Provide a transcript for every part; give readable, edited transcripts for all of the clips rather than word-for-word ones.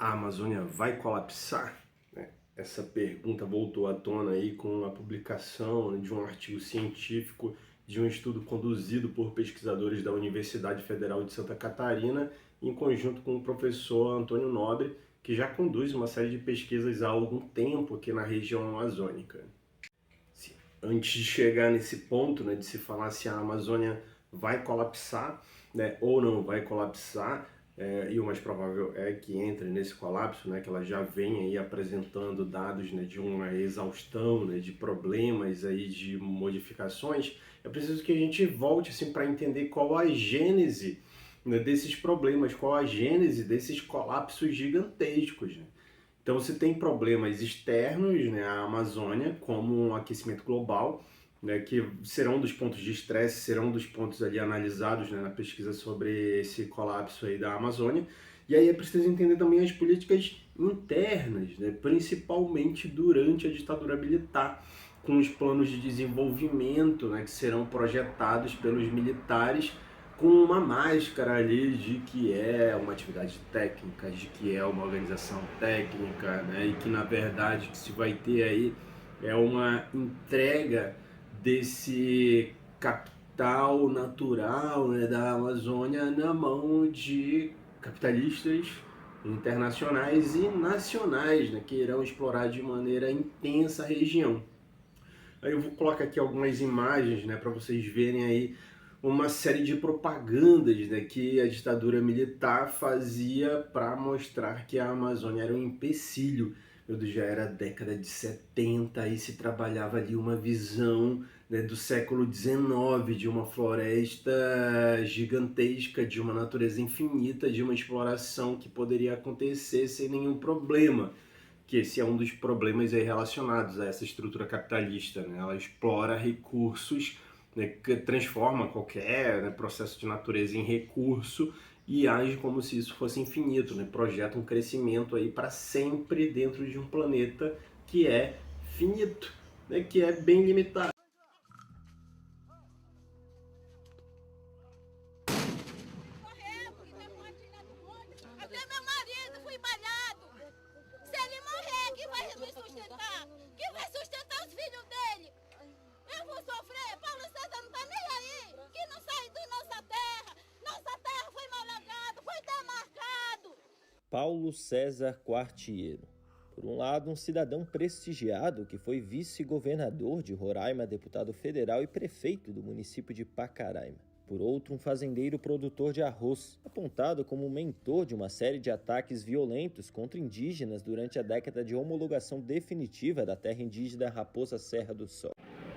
A Amazônia vai colapsar? Né? Essa pergunta voltou à tona aí com a publicação de um artigo científico de um estudo conduzido por pesquisadores da Universidade Federal de Santa Catarina, em conjunto com o professor Antônio Nobre, que já conduz uma série de pesquisas há algum tempo aqui na região amazônica. Antes de chegar nesse ponto, né, de se falar se a Amazônia vai colapsar, né, ou não vai colapsar, e o mais provável é que entre nesse colapso, né, que ela já vem aí apresentando dados, né, de uma exaustão, né, de problemas aí, de modificações. É preciso que a gente volte assim, para entender qual a gênese, né, desses problemas, qual a gênese desses colapsos gigantescos, né? Então você tem problemas externos, né, à Amazônia, como um aquecimento global, né, que serão dos pontos de estresse, serão dos pontos ali analisados, né, na pesquisa sobre esse colapso aí da Amazônia. E aí é preciso entender também as políticas internas, né, principalmente durante a ditadura militar, com os planos de desenvolvimento, né, que serão projetados pelos militares com uma máscara ali de que é uma atividade técnica, de que é uma organização técnica, né? E que na verdade que se vai ter aí é uma entrega desse capital natural, né, da Amazônia na mão de capitalistas internacionais e nacionais, né, que irão explorar de maneira intensa a região. Aí eu vou colocar aqui algumas imagens, né, para vocês verem aí uma série de propagandas, né, que a ditadura militar fazia para mostrar que a Amazônia era um empecilho. Meu Deus, já era década de 70 e se trabalhava ali uma visão, né, do século XIX, de uma floresta gigantesca, de uma natureza infinita, de uma exploração que poderia acontecer sem nenhum problema, que esse é um dos problemas aí relacionados a essa estrutura capitalista, né? Ela explora recursos, né, que transforma qualquer, né, processo de natureza em recurso e age como se isso fosse infinito, né? Projeta um crescimento aí para sempre dentro de um planeta que é finito, né? Que é bem limitado. Até meu marido foi malhado. Se ele morrer, quem vai me sustentar? Quem vai sustentar os filhos dele? Eu vou sofrer. Paulo César não tá nem aí. Que não sai da nossa terra. Nossa terra foi mal alagada, foi demarcado. Paulo César Quartiero. Por um lado, um cidadão prestigiado que foi vice-governador de Roraima, deputado federal e prefeito do município de Pacaraima. Por outro, um fazendeiro produtor de arroz, apontado como mentor de uma série de ataques violentos contra indígenas durante a década de homologação definitiva da terra indígena Raposa Serra do Sol.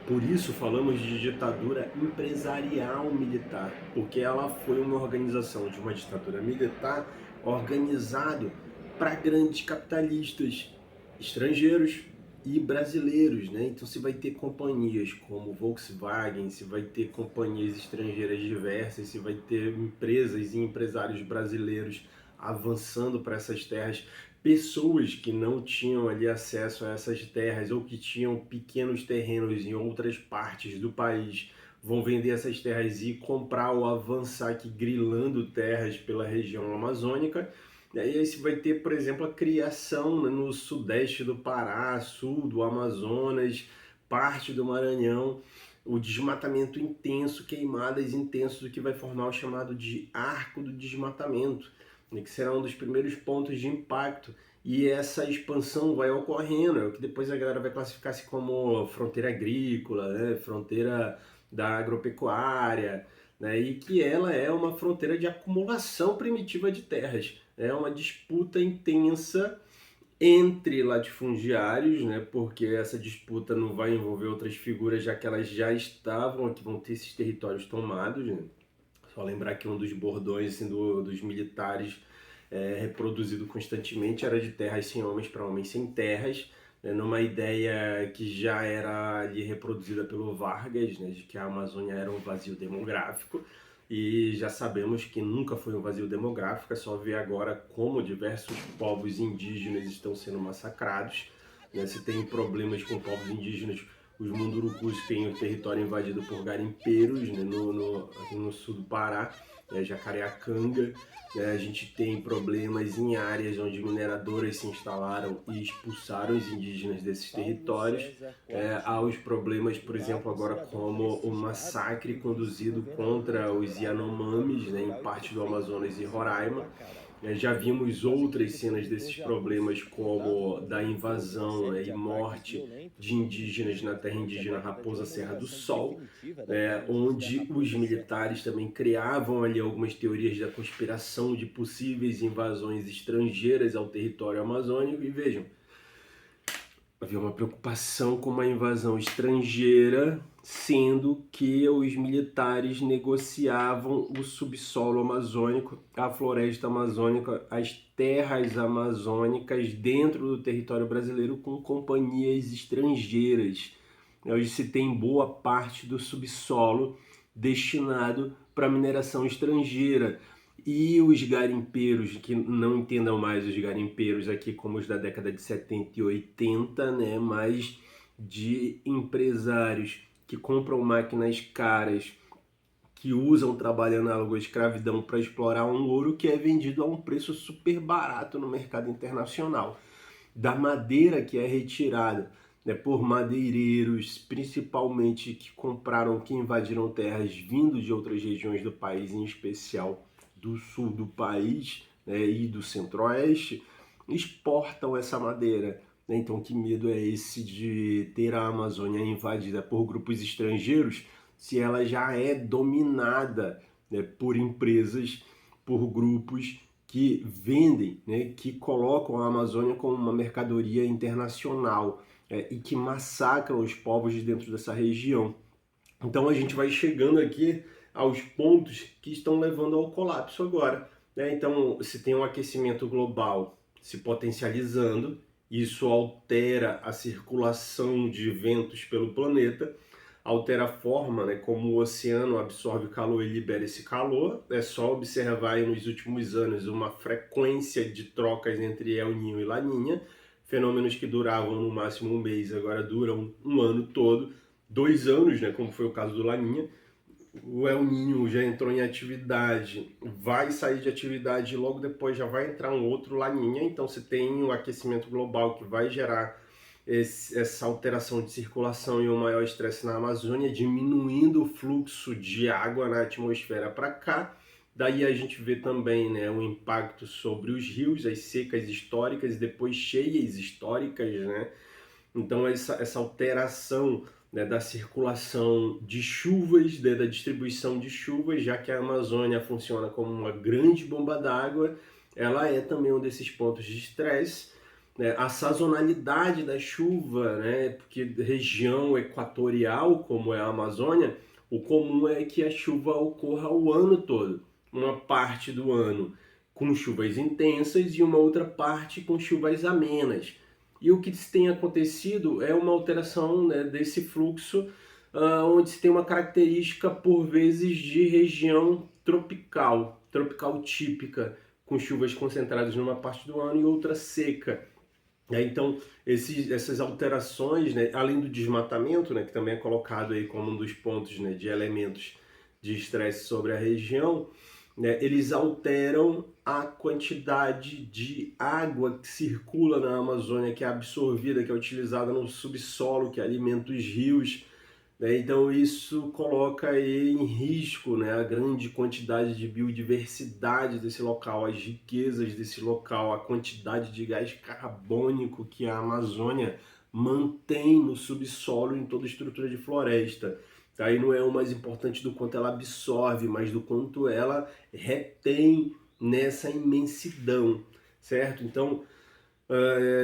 Por isso falamos de ditadura empresarial militar, porque ela foi uma organização de uma ditadura militar organizado para grandes capitalistas estrangeiros e brasileiros, né? Então você vai ter companhias como Volkswagen, você vai ter companhias estrangeiras diversas, você vai ter empresas e empresários brasileiros avançando para essas terras, pessoas que não tinham ali acesso a essas terras ou que tinham pequenos terrenos em outras partes do país vão vender essas terras e comprar ou avançar aqui grilando terras pela região amazônica. E aí você vai ter, por exemplo, a criação, né, no sudeste do Pará, sul do Amazonas, parte do Maranhão, o desmatamento intenso, queimadas intensas, o que vai formar o chamado de arco do desmatamento, né, que será um dos primeiros pontos de impacto. E essa expansão vai ocorrendo, é o que depois a galera vai classificar-se como fronteira agrícola, né, fronteira da agropecuária, né, e que ela é uma fronteira de acumulação primitiva de terras. É uma disputa intensa entre latifundiários, né, porque essa disputa não vai envolver outras figuras, já que elas já estavam aqui, vão ter esses territórios tomados, né? Só lembrar que um dos bordões assim, dos militares reproduzido constantemente era de terras sem homens para homens sem terras, né, numa ideia que já era ali reproduzida pelo Vargas, né, de que a Amazônia era um vazio demográfico, e já sabemos que nunca foi um vazio demográfico, é só ver agora como diversos povos indígenas estão sendo massacrados, né? Se tem problemas com povos indígenas, os Mundurucus têm o território invadido por garimpeiros, né, aqui no sul do Pará, Jacareacanga. A gente tem problemas em áreas onde mineradoras se instalaram e expulsaram os indígenas desses territórios. Há os problemas, por exemplo, agora como o massacre conduzido contra os Yanomamis, em parte do Amazonas e Roraima. Já vimos outras cenas desses problemas, como da invasão e morte de indígenas na terra indígena Raposa Serra do Sol, onde os militares também criavam ali algumas teorias da conspiração de possíveis invasões estrangeiras ao território amazônico. E vejam, havia uma preocupação com uma invasão estrangeira, sendo que os militares negociavam o subsolo amazônico, a floresta amazônica, as terras amazônicas dentro do território brasileiro com companhias estrangeiras. Hoje se tem boa parte do subsolo destinado para mineração estrangeira. E os garimpeiros, que não entendam mais os garimpeiros aqui como os da década de 70 e 80, mas de empresários que compram máquinas caras, que usam trabalho análogo à escravidão para explorar um ouro que é vendido a um preço super barato no mercado internacional. Da madeira que é retirada por madeireiros, principalmente que compraram, que invadiram terras vindo de outras regiões do país, em especial do sul do país e do centro-oeste, exportam essa madeira. Então, que medo é esse de ter a Amazônia invadida por grupos estrangeiros, se ela já é dominada por empresas, por grupos que vendem, que colocam a Amazônia como uma mercadoria internacional e que massacram os povos de dentro dessa região. Então, a gente vai chegando aqui aos pontos que estão levando ao colapso agora. Então, se tem um aquecimento global se potencializando, isso altera a circulação de ventos pelo planeta, altera a forma como o oceano absorve calor e libera esse calor. É só observar aí nos últimos anos uma frequência de trocas entre El Niño e Laninha, fenômenos que duravam no máximo um mês, agora duram um ano todo, 2 anos, como foi o caso do Laninha. O El Niño já entrou em atividade, vai sair de atividade e logo depois já vai entrar um outro Laninha. Então você tem o aquecimento global que vai gerar essa alteração de circulação e um maior estresse na Amazônia, diminuindo o fluxo de água na atmosfera para cá. Daí a gente vê também o impacto sobre os rios, as secas históricas e depois cheias históricas. Então essa alteração da circulação de chuvas, da distribuição de chuvas, já que a Amazônia funciona como uma grande bomba d'água, ela é também um desses pontos de estresse. A sazonalidade da chuva, porque região equatorial, como é a Amazônia, o comum é que a chuva ocorra o ano todo. Uma parte do ano com chuvas intensas e uma outra parte com chuvas amenas. E o que tem acontecido é uma alteração desse fluxo, onde se tem uma característica, por vezes, de região tropical típica, com chuvas concentradas numa parte do ano e outra seca. Então, essas alterações, além do desmatamento, que também é colocado aí como um dos pontos de elementos de estresse sobre a região, eles alteram a quantidade de água que circula na Amazônia, que é absorvida, que é utilizada no subsolo, que alimenta os rios. Então isso coloca aí em risco a grande quantidade de biodiversidade desse local, as riquezas desse local, a quantidade de gás carbônico que a Amazônia mantém no subsolo em toda a estrutura de floresta. Aí não é o mais importante do quanto ela absorve, mas do quanto ela retém nessa imensidão, certo? Então,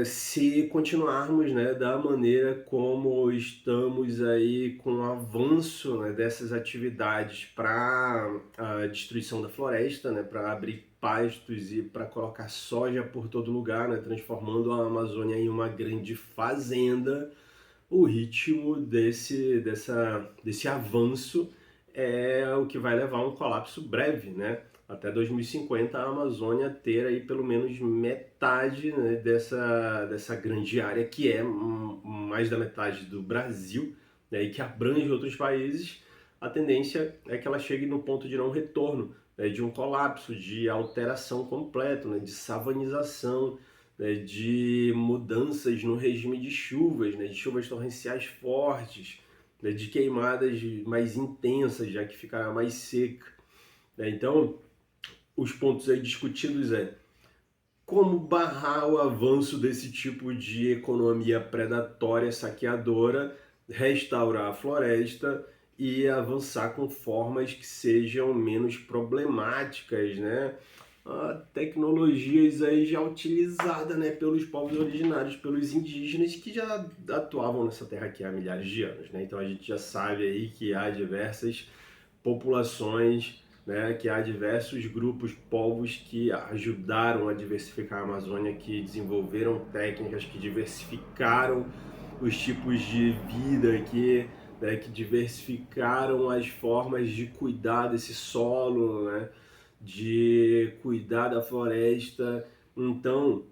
se continuarmos da maneira como estamos aí com o avanço dessas atividades para a destruição da floresta, para abrir pastos e para colocar soja por todo lugar, transformando a Amazônia em uma grande fazenda, o ritmo desse avanço é o que vai levar a um colapso breve, Até 2050 a Amazônia ter aí pelo menos metade dessa grande área, que é mais da metade do Brasil, e que abrange outros países. A tendência é que ela chegue no ponto de não retorno, né, de um colapso, de alteração completa, né, de savanização, né, de mudanças no regime de chuvas, né, de chuvas torrenciais fortes, né, de queimadas mais intensas, já que ficará mais seca, né? Então, os pontos aí discutidos como barrar o avanço desse tipo de economia predatória, saqueadora, restaurar a floresta e avançar com formas que sejam menos problemáticas, né? Tecnologias aí já utilizadas, né, pelos povos originários, pelos indígenas que já atuavam nessa terra aqui há milhares de anos, né? Então a gente já sabe aí que há diversas populações, né, que há diversos grupos, povos que ajudaram a diversificar a Amazônia, que desenvolveram técnicas, que diversificaram os tipos de vida aqui, né, que diversificaram as formas de cuidar desse solo, né, de cuidar da floresta. Então,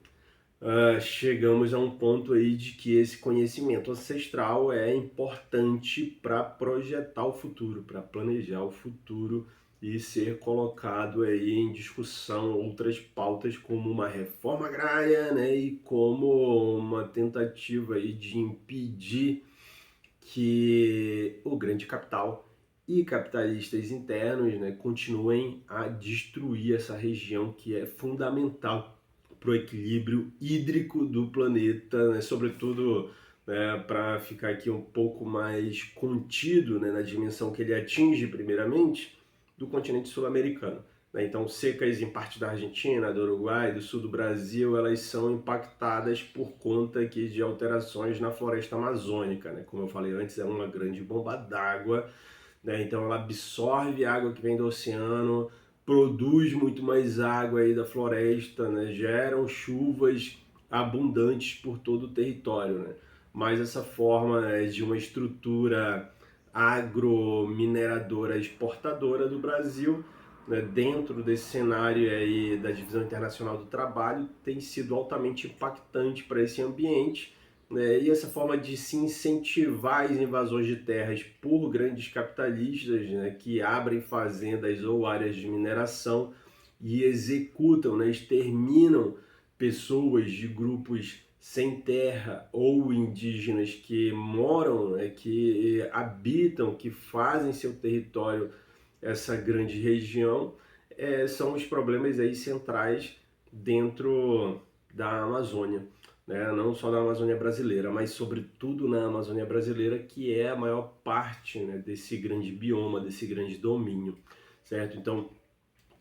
chegamos a um ponto aí de que esse conhecimento ancestral é importante para projetar o futuro, para planejar o futuro e ser colocado aí em discussão outras pautas como uma reforma agrária, né, e como uma tentativa aí de impedir que o grande capital e capitalistas internos, né, continuem a destruir essa região que é fundamental para o equilíbrio hídrico do planeta, né, sobretudo, né, para ficar aqui um pouco mais contido, né, na dimensão que ele atinge primeiramente, do continente sul-americano, né? Então, secas em parte da Argentina, do Uruguai, do sul do Brasil, elas são impactadas por conta aqui de alterações na floresta amazônica, né? Como eu falei antes, é uma grande bomba d'água, né? Então ela absorve a água que vem do oceano, produz muito mais água aí da floresta, né? Geram chuvas abundantes por todo o território, né? Mas essa forma de uma estrutura agromineradora exportadora do Brasil, né, dentro desse cenário aí da Divisão Internacional do Trabalho, tem sido altamente impactante para esse ambiente, né? E essa forma de se incentivar as invasões de terras por grandes capitalistas, né, que abrem fazendas ou áreas de mineração e executam, né, exterminam pessoas de grupos sem terra ou indígenas que moram, né, que habitam, que fazem seu território essa grande região, são os problemas aí centrais dentro da Amazônia, né? Não só da Amazônia brasileira, mas sobretudo na Amazônia brasileira, que é a maior parte, né, desse grande bioma, desse grande domínio, certo? Então,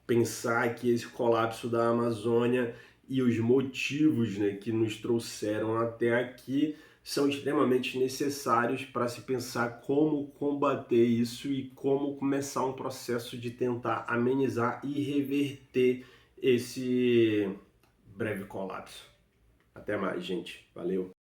pensar que esse colapso da Amazônia e os motivos, né, que nos trouxeram até aqui são extremamente necessários para se pensar como combater isso e como começar um processo de tentar amenizar e reverter esse breve colapso. Até mais, gente. Valeu!